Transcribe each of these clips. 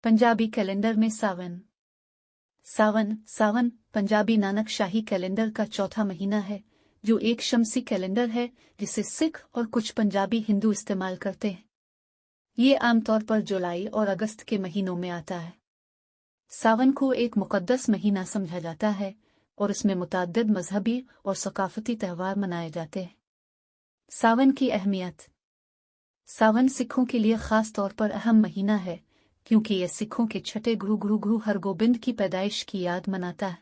Punjabi calendar में सावन। सावन पंजाबी नानक शाही calendar का चौथा महीना है, जो एक शमसी कैलेंडर है जिसे सिख और कुछ पंजाबी हिंदू इस्तेमाल करते हैं। ये आमतौर पर जुलाई और अगस्त के महीनों में आता है। सावन को एक मुकद्दस महीना समझा जाता है और इसमें मुतअद्दिद मजहबी और सकाफती त्यौहार मनाए जाते हैं। सावन की अहमियत। सावन सिखों के लिए खास तौर पर अहम महीना है, क्योंकि यह सिखों के छठे गुरु हरगोबिंद की पैदाइश की याद मनाता है।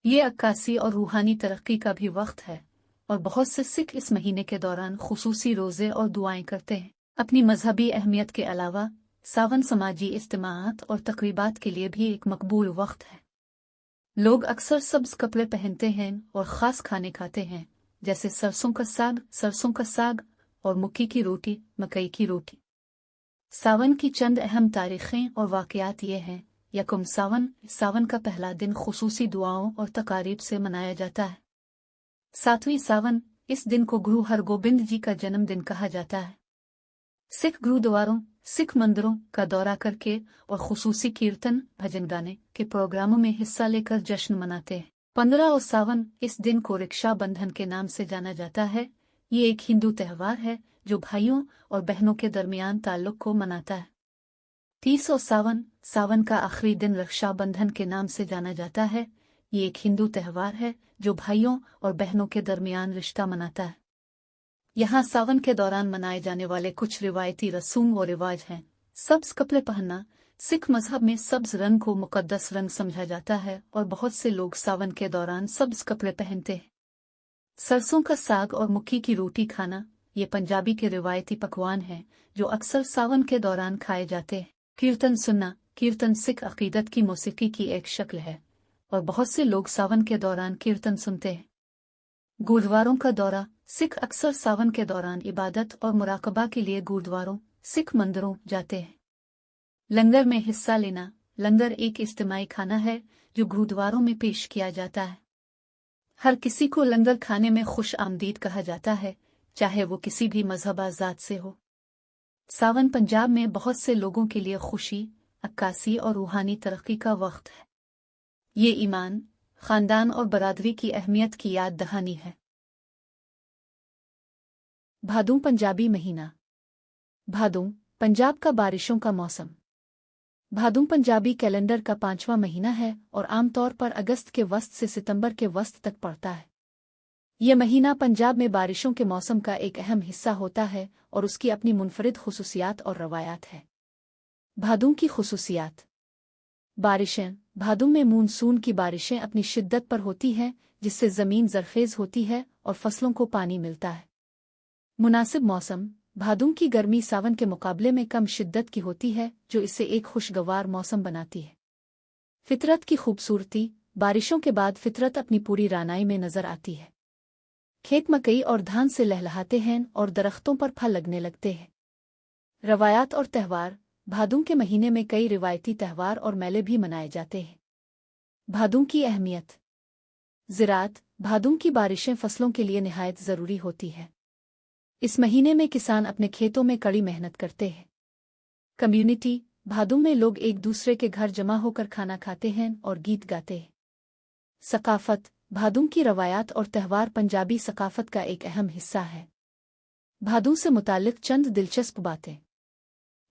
ये अक्कासी और रूहानी तरक्की का भी वक्त है और बहुत से सिख इस महीने के दौरान खुसूसी रोज़े और दुआएं करते हैं। अपनी मजहबी अहमियत के अलावा सावन समाजी इज्तिमाआत और तकरीबात के लिए भी एक मकबूल वक्त है। लोग अक्सर सब्ज कपड़े पहनते हैं और ख़ास खाने खाते हैं, जैसे सरसों का साग और मक्की की रोटी, मकई की रोटी। सावन की चंद अहम तारीखें और वाक़यात ये हैं। यकम सावन का पहला दिन खुसूसी दुआओं और तकारीब से मनाया जाता है। 7वीं सावन, इस दिन को गुरु हरगोबिंद जी का जन्मदिन कहा जाता है। सिख गुरुद्वारों, सिख मंदिरों का दौरा करके और खुसूसी कीर्तन भजन गाने के प्रोग्रामों में हिस्सा लेकर जश्न मनाते हैं। 15 और सावन, इस दिन को रक्षा बंधन के नाम से जाना जाता है। ये एक हिंदू त्यौहार है जो भाइयों और बहनों के दरमियान ताल्लुक को मनाता है। 30 और सावन का आखिरी दिन रक्षाबंधन के नाम से जाना जाता है। ये एक हिंदू त्यौहार है जो भाइयों और बहनों के दरमियान रिश्ता मनाता है। यहाँ सावन के दौरान मनाए जाने वाले कुछ रिवायती रसूम और रिवाज हैं। सब्ज कपड़े पहनना। सिख मजहब में सब्ज रंग को मुकद्दस रंग समझा जाता है और बहुत से लोग सावन के दौरान सब्ज कपड़े पहनते हैं। सरसों का साग और मक्की की रोटी खाना, ये पंजाबी के रिवायती पकवान हैं जो अक्सर सावन के दौरान खाए जाते हैं। कीर्तन सुनना। कीर्तन सिख अकीदत की मौसीकी की एक शक्ल है और बहुत से लोग सावन के दौरान कीर्तन सुनते हैं। गुरुद्वारों का दौरा। सिख अक्सर सावन के दौरान इबादत और मुराकबा के लिए गुरुद्वारों, सिख मंदिरों जाते हैं। लंगर में हिस्सा लेना। लंगर एक इज्तिमाई खाना है जो गुरुद्वारों में पेश किया जाता है। हर किसी को लंगर खाने में खुश आमदीद कहा जाता है, चाहे वो किसी भी मजहब ज़ात से हो। सावन पंजाब में बहुत से लोगों के लिए खुशी, अक्कासी और रूहानी तरक्की का वक्त है। ये ईमान, खानदान और बरादरी की अहमियत की याद दहानी है। भादों पंजाबी महीना। भादों पंजाब का बारिशों का मौसम। भादों पंजाबी कैलेंडर का 5वां महीना है और आमतौर पर अगस्त के वस्त से सितंबर के वस्त तक पड़ता है। यह महीना पंजाब में बारिशों के मौसम का एक अहम हिस्सा होता है और उसकी अपनी मुनफरिद खुसूसियात और रवायात है। भादों की खुसूसियात। बारिशें। भादों में मूनसून की बारिशें अपनी शिद्दत पर होती हैं, जिससे ज़मीन ज़रखेज़ होती है और फसलों को पानी मिलता है। मुनासिब मौसम। भादों की गर्मी सावन के मुकाबले में कम शिद्दत की होती है, जो इसे एक खुशगवार मौसम बनाती है। फितरत की खूबसूरती। बारिशों के बाद फितरत अपनी पूरी रानाई में नजर आती है। खेत मकई और धान से लहलहाते हैं और दरख्तों पर फल लगने लगते हैं। रवायात और त्यौहार। भादों के महीने में कई रिवायती त्यौहार और मेले भी मनाए जाते हैं। भादों की अहमियत। ज़राअत। भादों की बारिशें फसलों के लिए निहायत ज़रूरी होती है। इस महीने में किसान अपने खेतों में कड़ी मेहनत करते हैं। कम्युनिटी। भादों में लोग एक दूसरे के घर जमा होकर खाना खाते हैं और गीत गाते हैं। सकाफत। भादों की रवायात और त्यौहार पंजाबी सकाफत का एक अहम हिस्सा है। भादों से मुतालिक चंद दिलचस्प बातें।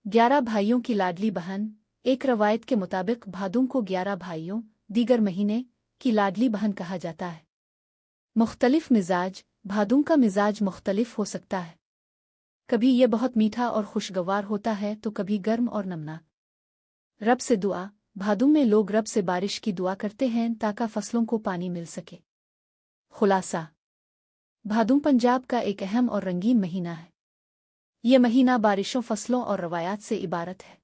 11 भाइयों की लाडली बहन। एक रवायत के मुताबिक भादों को 11 भाइयों, दीगर महीने, की लाडली बहन कहा जाता है। मुख्तलिफ मिजाज। भादों का मिजाज मुख्तलिफ हो सकता है। कभी यह बहुत मीठा और खुशगवार होता है तो कभी गर्म और नमना। रब से दुआ। भादों में लोग रब से बारिश की दुआ करते हैं ताकि फसलों को पानी मिल सके। खुलासा। भादों पंजाब का एक अहम और रंगीन महीना है। यह महीना बारिशों, फसलों और रवायात से इबारत है।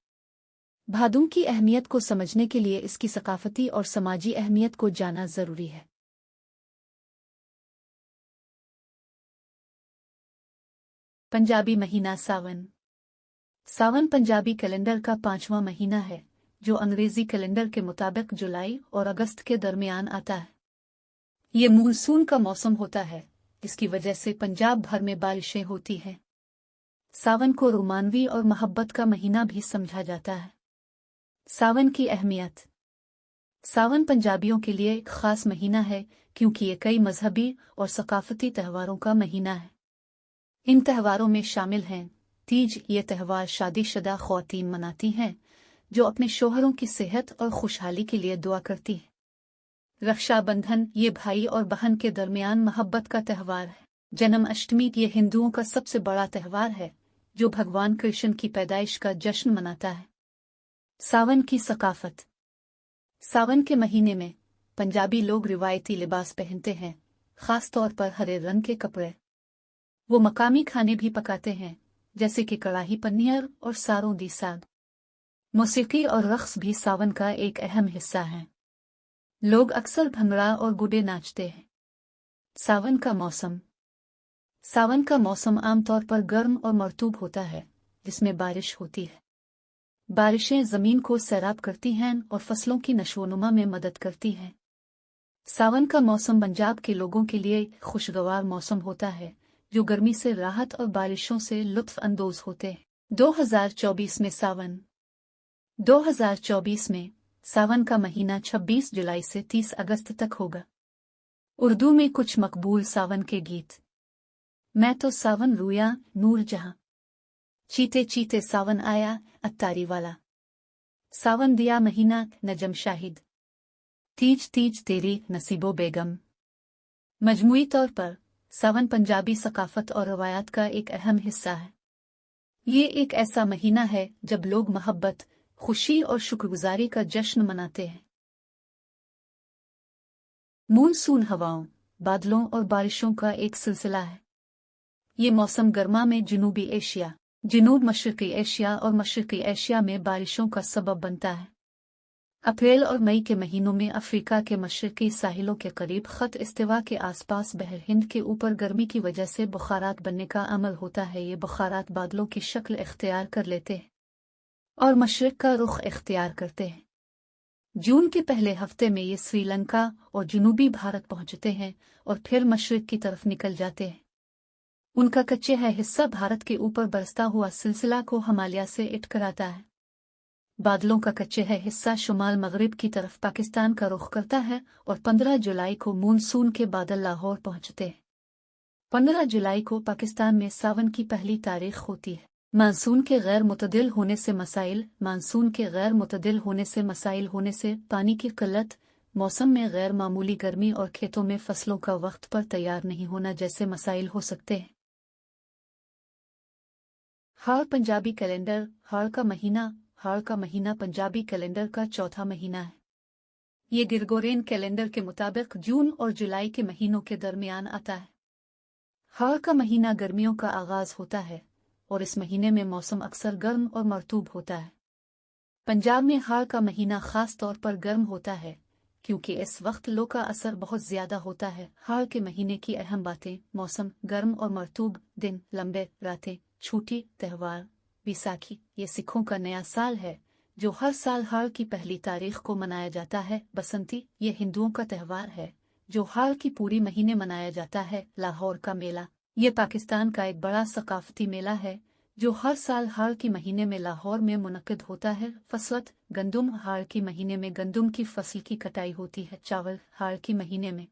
भादों की अहमियत को समझने के लिए इसकी सकाफती और समाजी अहमियत को जानना जरूरी है। पंजाबी महीना सावन। सावन पंजाबी कैलेंडर का 5वां महीना है, जो अंग्रेजी कैलेंडर के मुताबिक जुलाई और अगस्त के दरमियान आता है। ये मानसून का मौसम होता है, जिसकी वजह से पंजाब भर में बारिशें होती हैं। सावन को रोमानवी और मोहब्बत का महीना भी समझा जाता है। सावन की अहमियत। सावन पंजाबियों के लिए एक खास महीना है क्योंकि ये कई मजहबी और सकाफती त्योहारों का महीना है। इन त्योहारों में शामिल हैं तीज। ये त्यौहार शादीशुदा ख्वातीन मनाती हैं जो अपने शोहरों की सेहत और खुशहाली के लिए दुआ करती हैं। रक्षाबंधन ये भाई और बहन के दरमियान मोहब्बत का त्यौहार है। जन्माष्टमी ये हिंदुओं का सबसे बड़ा त्यौहार है जो भगवान कृष्ण की पैदाइश का जश्न मनाता है। सावन की सकाफत। सावन के महीने में पंजाबी लोग रिवायती लिबास पहनते हैं, खास तौर पर हरे रंग के कपड़े। वो मकामी खाने भी पकाते हैं जैसे कि कड़ाही पनीर और सारों दी साग। मौसीकी और रक्स भी सावन का एक अहम हिस्सा है। लोग अक्सर भंगड़ा और गुड्डे नाचते हैं। सावन का मौसम। सावन का मौसम आमतौर पर गर्म और मरतूब होता है जिसमें बारिश होती है। बारिशें जमीन को सैराब करती हैं और फसलों की नशोनुमा में मदद करती हैं। सावन का मौसम पंजाब के लोगों के लिए खुशगवार मौसम होता है जो गर्मी से राहत और बारिशों से लुत्फ अंदोज होते हैं। 2024 में सावन। 2024 में सावन का महीना 26 जुलाई से 30 अगस्त तक होगा। उर्दू में कुछ मकबूल सावन के गीत। मैं तो सावन रूया नूर जहां, चीते चीते सावन आया अत्तारी वाला, सावन दिया महीना नजम शाहिद, तीज तीज तेरी नसीबो बेगम। मजमूई तौर पर सावन पंजाबी सकाफत और रवायात का एक अहम हिस्सा है। ये एक ऐसा महीना है जब लोग मोहब्बत, खुशी और शुक्रगुजारी का जश्न मनाते हैं। मूनसून हवाओं, बादलों और बारिशों का एक सिलसिला है। ये मौसम गर्मा में जनूबी एशिया, जनूब मशरकी एशिया और मशरकी एशिया में बारिशों का सबब बनता है। अप्रैल और मई के महीनों में अफ्रीका के मशरकी साहिलों के करीब खत इस्तिवा के आसपास बहर हिंद के ऊपर गर्मी की वजह से बुखारात बनने का अमल होता है। ये बुखारात बादलों की शक्ल इख्तियार कर लेते हैं और मशरक का रुख इख्तियार करते हैं। जून के पहले हफ्ते में ये श्रीलंका और जनूबी भारत पहुंचते हैं और फिर मशरक की तरफ निकल जाते हैं। उनका कच्चे है हिस्सा भारत के ऊपर बरसता हुआ सिलसिला को हिमालय से इट कराता है। बादलों का कच्चे है हिस्सा शुमाल मगरिब की तरफ पाकिस्तान का रुख करता है और 15 जुलाई को मूनसून के बादल लाहौर पहुंचते हैं। 15 जुलाई को पाकिस्तान में सावन की पहली तारीख होती है। मानसून के गैर मुतदिल होने से मसाइल। मानसून के गैर मुतदिल होने से मसाइल होने से पानी की किल्लत, मौसम में गैर मामूली गर्मी और खेतों में फसलों का वक्त पर तैयार नहीं होना जैसे मसाइल हो सकते हैं। हाड़ पंजाबी कैलेंडर। हाड़ का महीना। हाड़ का महीना पंजाबी कैलेंडर का चौथा महीना है। ये गिरगोरियन कैलेंडर के मुताबिक जून और जुलाई के महीनों के दरमियान आता है। हाड़ का महीना गर्मियों का आगाज होता है और इस महीने में मौसम अक्सर गर्म और मरतूब होता है। पंजाब में हाड़ का महीना खास तौर पर गर्म होता है क्योंकि इस वक्त लू का असर बहुत ज्यादा होता है। हाड़ के महीने की अहम बातें। मौसम गर्म और मरतूब, दिन लंबे, रातें छोटी। त्यौहार बैसाखी ये सिखों का नया साल है जो हर साल हाड़ की पहली तारीख को मनाया जाता है। बसंती ये हिंदुओं का त्यौहार है जो हाड़ की पूरी महीने मनाया जाता है। लाहौर का मेला ये पाकिस्तान का एक बड़ा सकाफती मेला है जो हर साल हाड़ की महीने में लाहौर में मुनक्किद होता है। फसवत गंदुम हाड़ की महीने में गंदुम की फसल की कटाई होती है। चावल हाड़ की महीने में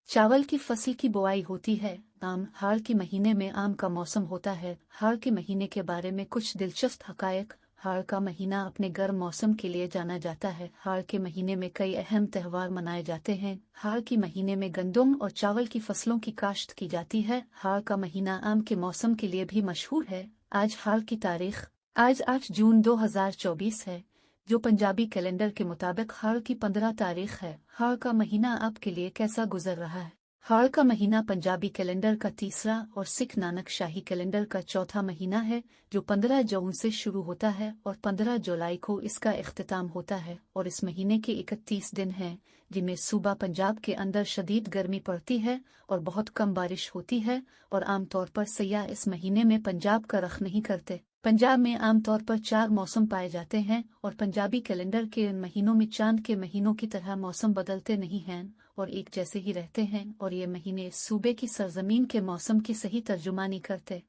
चावल की फसल की बुआई होती है। आम हाड़ के महीने में आम का मौसम होता है। हाड़ के महीने के बारे में कुछ दिलचस्प हकायक। हाड़ का महीना अपने गर्म मौसम के लिए जाना जाता है। हाड़ के महीने में कई अहम त्यौहार मनाए जाते हैं। हाड़ के महीने में गंदुम और चावल की फसलों की काश्त की जाती है। हाड़ का महीना आम के मौसम के लिए भी मशहूर है। आज हाड़ की तारीख। आज 8 जून 2024 है जो पंजाबी कैलेंडर के मुताबिक हाड़ की 15 तारीख है। हाड़ का महीना आपके लिए कैसा गुजर रहा है? हाड़ का महीना पंजाबी कैलेंडर का तीसरा और सिख नानक शाही कैलेंडर का चौथा महीना है जो 15 जून से शुरू होता है और 15 जुलाई को इसका इख्तिताम होता है। और इस महीने के 31 दिन हैं जिनमें सूबा पंजाब के अंदर शदीद गर्मी पड़ती है और बहुत कम बारिश होती है और आमतौर पर सयाह इस महीने में पंजाब का रख नहीं करते। पंजाब में आमतौर पर 4 मौसम पाए जाते हैं और पंजाबी कैलेंडर के इन महीनों में चांद के महीनों की तरह मौसम बदलते नहीं हैं और एक जैसे ही रहते हैं और ये महीने सूबे की सरजमीन के मौसम की सही तर्जुमानी करते।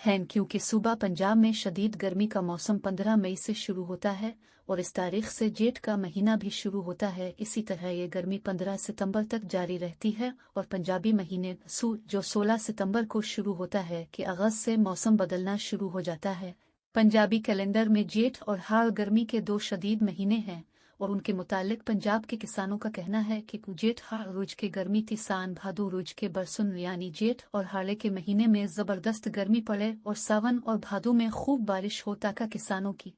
हैं क्योंकि सूबा पंजाब में शदीद गर्मी का मौसम 15 मई से शुरू होता है और इस तारीख से जेठ का महीना भी शुरू होता है। इसी तरह ये गर्मी 15 सितंबर तक जारी रहती है और पंजाबी महीने जो 16 सितंबर को शुरू होता है कि अगस्त से मौसम बदलना शुरू हो जाता है। पंजाबी कैलेंडर में जेठ और हाड़ गर्मी के 2 शदीद महीने हैं और उनके मुतालिक पंजाब के किसानों का कहना है कि जेठ हाड़ रुज के गर्मी थी सान भादो रुज के बरसुन यानी जेठ और हाड़े के महीने में जबरदस्त गर्मी पड़े और सावन और भादो में खूब बारिश हो ताकि किसानों की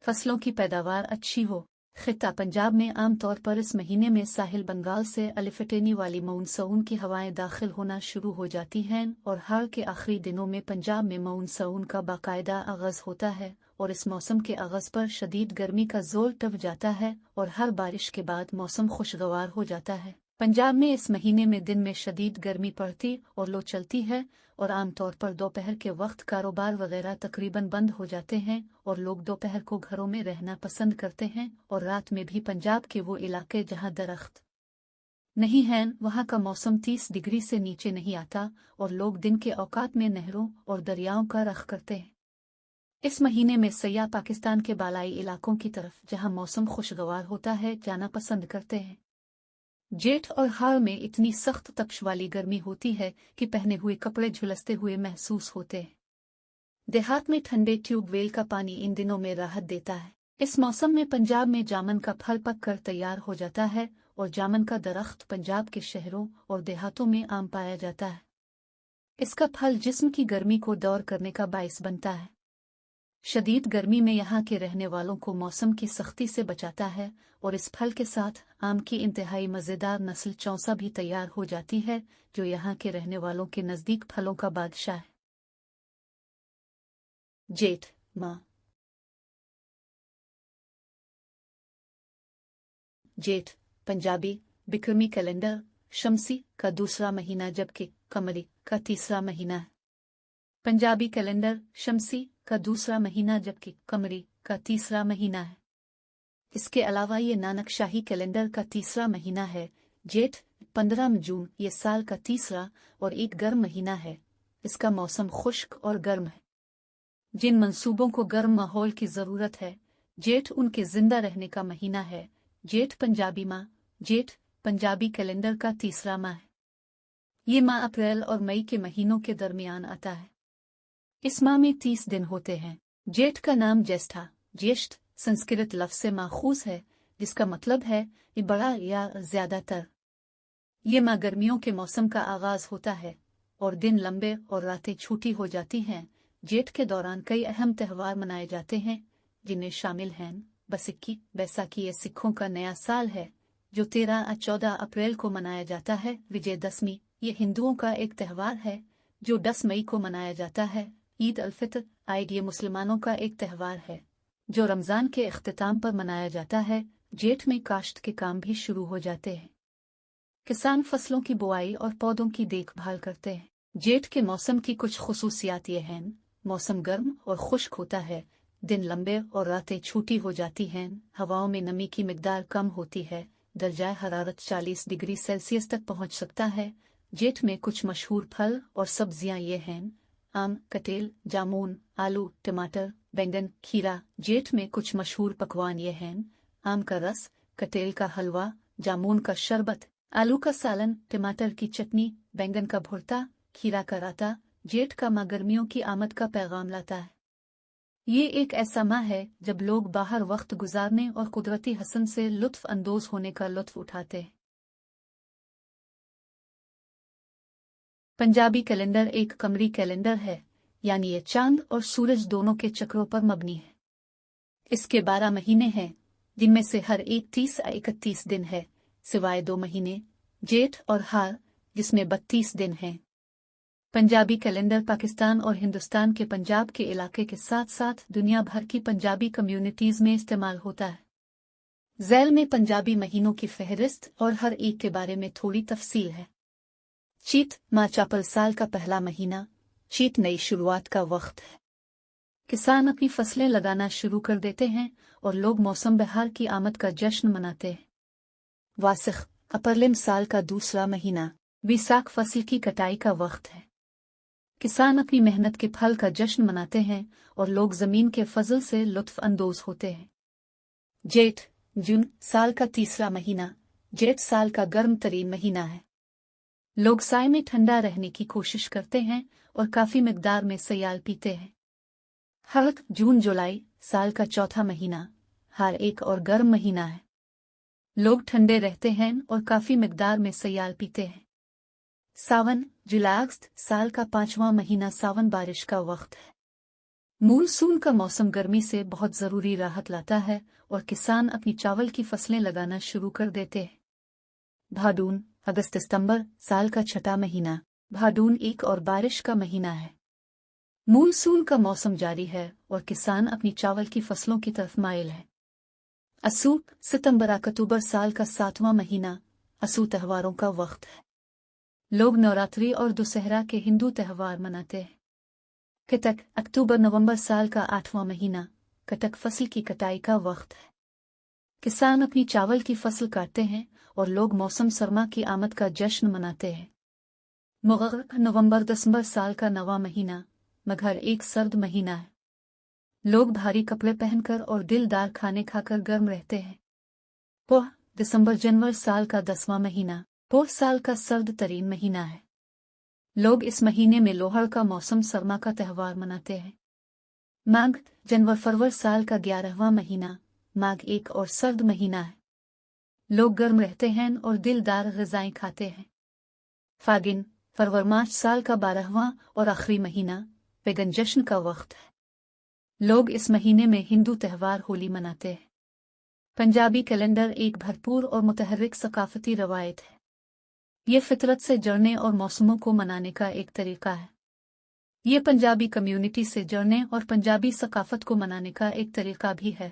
फसलों की पैदावार अच्छी हो। खित्ता पंजाब में आमतौर पर इस महीने में साहिल बंगाल से अलिफटेनी वाली मानसून की हवाएं दाखिल होना शुरू हो जाती हैं और हाड़ के आखिरी दिनों में पंजाब में मानसून का बाकायदा आगाज होता है और इस मौसम के आगाज पर शदीद गर्मी का जोर टप जाता है और हर बारिश के बाद मौसम खुशगवार हो जाता है। पंजाब में इस महीने में दिन में शदीद गर्मी पड़ती और लो चलती है और आमतौर पर दोपहर के वक्त कारोबार वगैरह तकरीबन बंद हो जाते हैं और लोग दोपहर को घरों में रहना पसंद करते हैं और रात में भी पंजाब के वो इलाके जहां दरख्त नहीं हैं वहां का मौसम 30 डिग्री से नीचे नहीं आता और लोग दिन के औकात में नहरों और दरियाओं का रख करते हैं। इस महीने में सयाह पाकिस्तान के बालाई इलाकों की तरफ जहां मौसम खुशगवार होता है जाना पसंद करते हैं। जेठ और हाड़ में इतनी सख्त तपश वाली गर्मी होती है कि पहने हुए कपड़े झुलसते हुए महसूस होते हैं। देहात में ठंडे ट्यूबवेल का पानी इन दिनों में राहत देता है। इस मौसम में पंजाब में जामन का फल पक कर तैयार हो जाता है और जामन का दरख्त पंजाब के शहरों और देहातों में आम पाया जाता है। इसका फल जिस्म की गर्मी को दूर करने का बायस बनता है। शदीद गर्मी में यहाँ के रहने वालों को मौसम की सख्ती से बचाता है और इस फल के साथ आम की इंतहाई मज़ेदार नस्ल चौसा भी तैयार हो जाती है जो यहाँ के रहने वालों के नज़दीक फलों का बादशाह है। जेठ माह। जेठ पंजाबी बिक्रमी कैलेंडर शमसी का दूसरा महीना जबकि कमरी का तीसरा महीना है। पंजाबी कैलेंडर शमसी का दूसरा महीना जबकि कमरी का तीसरा महीना है। इसके अलावा ये नानक शाही कैलेंडर का तीसरा महीना है। जेठ 15 जून ये साल का तीसरा और एक गर्म महीना है। इसका मौसम खुश्क और गर्म है। जिन मंसूबों को गर्म माहौल की ज़रूरत है जेठ उनके जिंदा रहने का महीना है। जेठ पंजाबी माह। जेठ पंजाबी कैलेंडर का तीसरा माह है। ये माह अप्रैल और मई के महीनों के दरमियान आता है। इस माह में 30 दिन होते हैं। जेठ का नाम ज्येष्ठा ज्येष्ठ संस्कृत लफ्ज़ से माखूज है जिसका मतलब है ये बड़ा या ज्यादातर। ये माह गर्मियों के मौसम का आगाज होता है और दिन लंबे और रातें छोटी हो जाती हैं। जेठ के दौरान कई अहम त्यौहार मनाए जाते हैं जिनमें शामिल हैं बसिक्की बैसाखी ये सिखों का नया साल है जो 13 और 14 अप्रैल को मनाया जाता है। विजयदशमी ये हिंदुओं का एक त्यौहार है जो 10 मई को मनाया जाता है। ईद अल फितर आइड ये मुसलमानों का एक त्यौहार है जो रमज़ान के इख्तिताम पर मनाया जाता है। जेठ में काश्त के काम भी शुरू हो जाते हैं। किसान फसलों की बुआई और पौधों की देखभाल करते हैं। जेठ के मौसम की कुछ खुसूसियात ये हैं। मौसम गर्म और खुश्क होता है। दिन लंबे और रातें छोटी हो जाती हैं। हवाओं में नमी की मिकदार कम होती है। दर्जा हरारत 40 डिग्री सेल्सियस तक पहुंच सकता है। जेठ में कुछ मशहूर फल और सब्जियां ये हैं आम कटेल जामुन आलू टमाटर बैंगन खीरा। जेठ में कुछ मशहूर पकवान ये हैं आम का रस कटेल का हलवा जामुन का शरबत आलू का सालन टमाटर की चटनी बैंगन का भुर्ता खीरा का राता। जेठ का माह गर्मियों की आमद का पैगाम लाता है। ये एक ऐसा माह है जब लोग बाहर वक्त गुजारने और कुदरती हसन से लुत्फ अंदोज होने का लुत्फ उठाते हैं। पंजाबी कैलेंडर एक कमरी कैलेंडर है यानी ये चांद और सूरज दोनों के चक्रों पर मबनी है। इसके 12 महीने हैं जिनमें से हर एक 30 या 31 दिन है सिवाय 2 महीने जेठ और हाड़ जिसमें 32 दिन हैं। पंजाबी कैलेंडर पाकिस्तान और हिंदुस्तान के पंजाब के इलाके के साथ साथ दुनिया भर की पंजाबी कम्युनिटीज में इस्तेमाल होता है। ज़ैल में पंजाबी महीनों की फहरिस्त और हर एक के बारे में थोड़ी तफसील है। चीत माह चापल साल का पहला महीना। चीत नई शुरुआत का वक्त है। किसान अपनी फसलें लगाना शुरू कर देते हैं और लोग मौसम बहार की आमद का जश्न मनाते हैं। वासिख अपरलिम साल का दूसरा महीना। बैसाख फसल की कटाई का वक्त है। किसान अपनी मेहनत के फल का जश्न मनाते हैं और लोग जमीन के फजल से लुत्फ अंदोज होते हैं। जेठ जून साल का तीसरा महीना। जेठ साल का गर्म तरीन महीना है। लोग साए में ठंडा रहने की कोशिश करते हैं और काफी मिकदार में सयाल पीते हैं। हर्क जून जुलाई साल का चौथा महीना। हर एक और गर्म महीना है। लोग ठंडे रहते हैं और काफी मिकदार में सयाल पीते हैं। सावन जुलाई अगस्त साल का पांचवां महीना। सावन बारिश का वक्त है। मानसून का मौसम गर्मी से बहुत जरूरी राहत लाता है और किसान अपनी चावल की फसलें लगाना शुरू कर देते हैं। भादून अगस्त सितंबर साल का छठा महीना। भादून एक और बारिश का महीना है। मानसून का मौसम जारी है और किसान अपनी चावल की फसलों की तरफ माइल है। असू सितंबर अक्टूबर साल का सातवां महीना। असू त्योहारों का वक्त है। लोग नवरात्रि और दुशहरा के हिंदू त्योहार मनाते हैं। कटक अक्टूबर नवंबर साल का आठवां महीना। कटक फसल की कटाई का वक्त है। किसान अपनी चावल की फसल काटते हैं और लोग मौसम सरमा की आमद का जश्न मनाते हैं। मुगर्रख नवंबर दिसंबर साल का नवां महीना। मगर एक सर्द महीना है। लोग भारी कपड़े पहनकर और दिलदार खाने खाकर गर्म रहते हैं। पोह दिसंबर जनवरी साल का 10वां महीना। पोह साल का सर्द तरीन महीना है। लोग इस महीने में लोहड़ का मौसम सरमा का त्यौहार मनाते हैं। माघ जनवरी फरवरी साल का 11वां महीना। माघ एक और सर्द महीना है। लोग गर्म रहते हैं और दिलदार ग़िज़ाएं खाते हैं। फागिन फरवरी मार्च साल का 12वां और आखिरी महीना। पैगन जश्न का वक्त है। लोग इस महीने में हिंदू त्यौहार होली मनाते हैं। पंजाबी कैलेंडर एक भरपूर और मुतहर्रिक सकाफती रवायत है। ये फितरत से जुड़ने और मौसमों को मनाने का एक तरीका है। ये पंजाबी कम्युनिटी से जुड़ने और पंजाबी सकाफत को मनाने का एक तरीका भी है।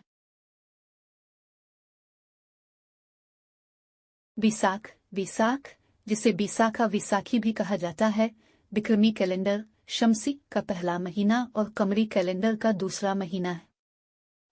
बैसाख बैसाख जिसे बैसाखा विसाखी भी कहा जाता है, बिक्रमी कैलेंडर शमसी का पहला महीना और कमरी कैलेंडर का दूसरा महीना है।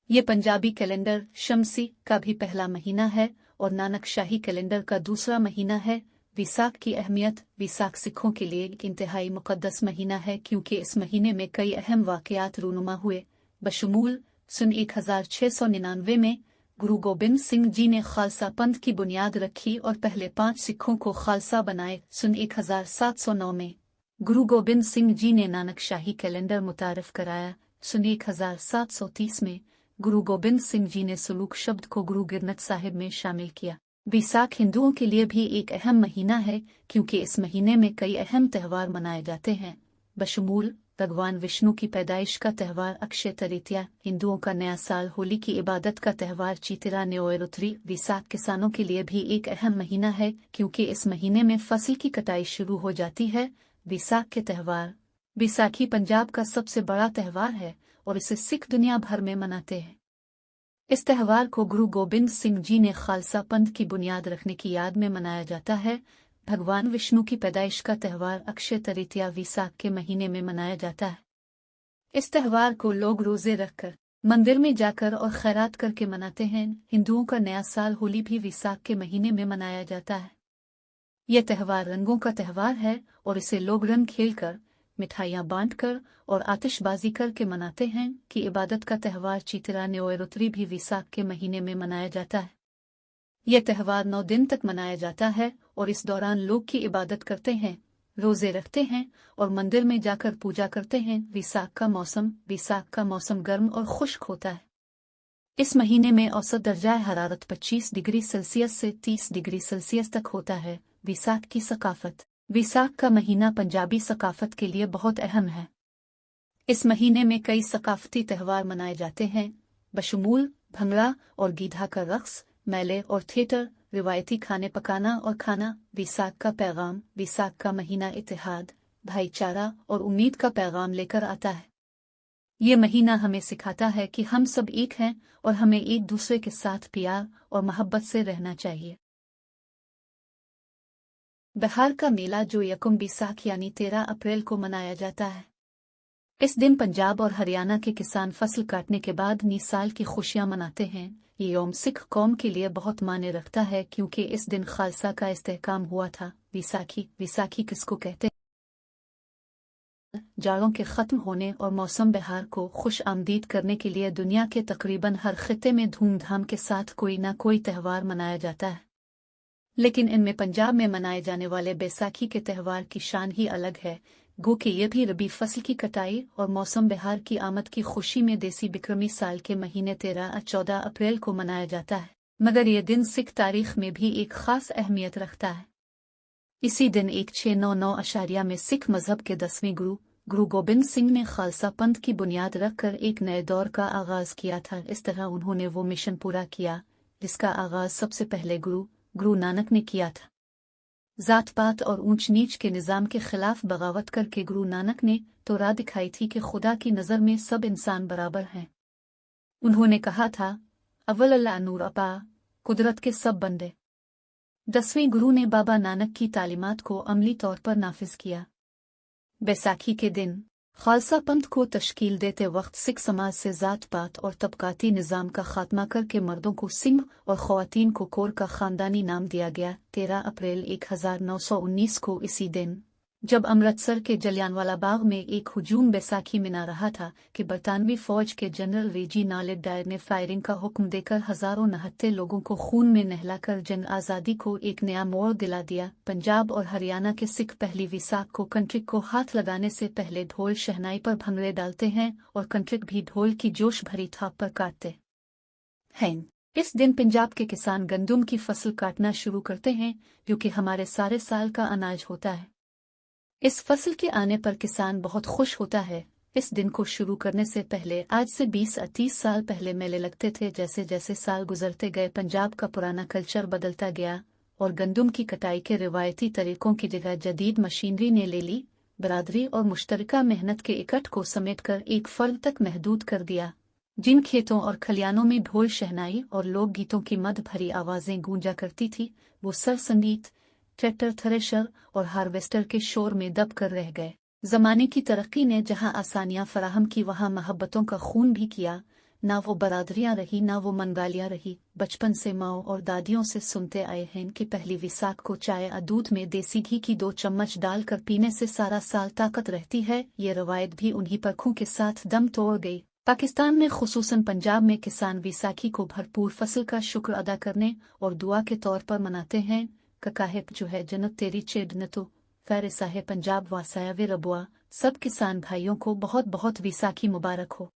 ये पंजाबी कैलेंडर शमसी का भी पहला महीना है और नानक शाही कैलेंडर का दूसरा महीना है। बैसाख की अहमियत। बैसाख सिखों के लिए एक इंतहाई मुकद्दस महीना है क्योंकि इस महीने में कई अहम वाक़यात रूनुमा हुए। बशमूल सन 1699 में गुरु गोबिंद सिंह जी ने खालसा पंथ की बुनियाद रखी और पहले 5 सिखों को खालसा बनाए। सन 1709 में गुरु गोबिंद सिंह जी ने नानक शाही कैलेंडर मुतारफ कराया। सन 1730 में गुरु गोबिंद सिंह जी ने सलूक शब्द को गुरु गिरनत साहिब में शामिल किया। बैसाख हिंदुओं के लिए भी एक अहम महीना है क्योंकि इस महीने में कई अहम त्यौहार मनाए जाते हैं। बशमूल भगवान विष्णु की पैदाइश का त्यौहार अक्षय तृतीया, हिंदुओं का नया साल, होली की इबादत का त्यौहार चितिरा नवरात्रि। बैसाख किसानों के लिए भी एक अहम महीना है क्योंकि इस महीने में फसल की कटाई शुरू हो जाती है। बैसाख के त्यौहार। बैसाखी पंजाब का सबसे बड़ा त्यौहार है और इसे सिख दुनिया भर में मनाते हैं। इस त्यौहार को गुरु गोबिंद सिंह जी ने खालसा पंथ की बुनियाद रखने की याद में मनाया जाता है। भगवान विष्णु की पैदाइश का त्यौहार अक्षय तृतीया बैसाख के महीने में मनाया जाता है। इस त्यौहार को लोग रोजे रखकर, मंदिर में जाकर और खैरात करके मनाते हैं। हिंदुओं का नया साल होली भी बैसाख के महीने में मनाया जाता है। यह त्यौहार रंगों का त्यौहार है और इसे लोग रंग खेलकर, मिठाइयाँ बांटकर और आतिशबाजी करके मनाते हैं कि इबादत का त्यौहार चितिरा नवरात्रि भी बैसाख के महीने में मनाया जाता है। यह त्यौहार 9 दिन तक मनाया जाता है और इस दौरान लोग की इबादत करते हैं, रोजे रखते हैं और मंदिर में जाकर पूजा करते हैं। बैसाख का मौसम गर्म और खुश्क होता है। इस महीने में औसत दर्जा हरारत 25 डिग्री सेल्सियस से 30 डिग्री सेल्सियस तक होता है। बैसाख की सकाफत। बैसाख का महीना पंजाबी सकाफत के लिए बहुत अहम है। इस महीने में कई सकाफती त्यौहार मनाए जाते हैं, बशमूल भंगड़ा और गीधा का रक्स, मेले और थिएटर, रिवायती खाने पकाना और खाना। बैसाख का पैगाम। बैसाख का महीना इत्तेहाद, भाईचारा और उम्मीद का पैगाम लेकर आता है। ये महीना हमें सिखाता है कि हम सब एक हैं और हमें एक दूसरे के साथ प्यार और मोहब्बत से रहना चाहिए। बहार का मेला जो यकम बैसाख यानी 13 अप्रैल को मनाया जाता है। इस दिन पंजाब और हरियाणा के किसान फसल काटने के बाद नए साल की खुशियां मनाते हैं। ये यौम सिख कौम के लिए बहुत मायने रखता है क्योंकि इस दिन खालसा का इस्तेहकाम हुआ था। बैसाखी किसको कहते हैं? जाड़ों के ख़त्म होने और मौसम बहार को खुश आमदीद करने के लिए दुनिया के तकरीबन हर खित्ते में धूमधाम के साथ कोई ना कोई त्यौहार मनाया जाता है। लेकिन इनमें पंजाब में मनाए जाने वाले बैसाखी के त्यौहार की शान ही अलग है। गो कि ये भी रबी फसल की कटाई और मौसम बहार की आमद की खुशी में देसी बिक्रमी साल के महीने 13-14 अप्रैल को मनाया जाता है, मगर ये दिन सिख तारीख में भी एक ख़ास अहमियत रखता है। इसी दिन 1699 में सिख मजहब के 10वें गुरु गोबिंद सिंह ने खालसा पंथ की बुनियाद रखकर एक नए दौर का आगाज किया था। इस तरह उन्होंने वो मिशन पूरा किया जिसका आगाज सबसे पहले गुरु नानक ने किया था। जात पात और ऊंच नीच के निज़ाम के खिलाफ बगावत करके गुरु नानक ने तो राह दिखाई थी कि खुदा की नज़र में सब इंसान बराबर हैं। उन्होंने कहा था, अव्वल अल्लाह नूर अपा, कुदरत के सब बंदे। 10वें गुरु ने बाबा नानक की तालीमात को अमली तौर पर नाफिज किया। बैसाखी के दिन खालसा पंथ को तश्कील देते वक्त सिख समाज से जात पात और तबकाती निज़ाम का खात्मा करके मर्दों को सिंह और ख़वातीन को कोर का ख़ानदानी नाम दिया गया। 13 अप्रैल 1919 को इसी दिन जब अमृतसर के जलियांवाला बाग में एक हुजूम बैसाखी मना रहा था कि बरतानवी फौज के जनरल रेजिनाल्ड डायर ने फायरिंग का हुक्म देकर हजारों नहत्ते लोगों को खून में नहलाकर जंग आज़ादी को एक नया मोड़ दिला दिया। पंजाब और हरियाणा के सिख पहली विसाख को कंट्रिक को हाथ लगाने से पहले ढोल शहनाई पर भंगड़े डालते हैं और कंट्रिक भी ढोल की जोश भरी थाप पर काटते हैं। इस दिन पंजाब के किसान गंदुम की फसल काटना शुरू करते हैं जो कि हमारे सारे साल का अनाज होता है। इस फसल के आने पर किसान बहुत खुश होता है। इस दिन को शुरू करने से पहले आज से 20-30 साल पहले मेले लगते थे। जैसे जैसे साल गुजरते गए पंजाब का पुराना कल्चर बदलता गया और गंदुम की कटाई के रिवायती तरीकों की जगह जदीद मशीनरी ने ले ली। बरादरी और मुश्तरका मेहनत के इकट्ठ को समेटकर एक फर्द तक महदूद कर दिया। जिन खेतों और खलियानों में ढोल शहनाई और लोक गीतों की मद भरी आवाजें गूंजा करती थी वो सर संगीत, ट्रैक्टर, थ्रेशर और हार्वेस्टर के शोर में दब कर रह गए। ज़माने की तरक्की ने जहां आसानियां फराहम की वहां मोहब्बतों का खून भी किया। ना वो बरादरियां रही ना वो मनगालियां रही। बचपन से माओ और दादियों से सुनते आए हैं कि पहली विसाख को चाय और दूध में देसी घी की 2 चम्मच डालकर पीने से सारा साल ताकत रहती है। ये रवायत भी उन्हीं परखों के साथ दम तोड़ गई। पाकिस्तान में खुसूसन पंजाब में किसान विसाखी को भरपूर फसल का शुक्र अदा करने और दुआ के तौर पर मनाते हैं। ककाहेप जो है जन्नत तेरी चेड न तो फैर साहे पंजाब वासाया वे रबुआ। सब किसान भाइयों को बहुत बहुत विसाखी मुबारक हो।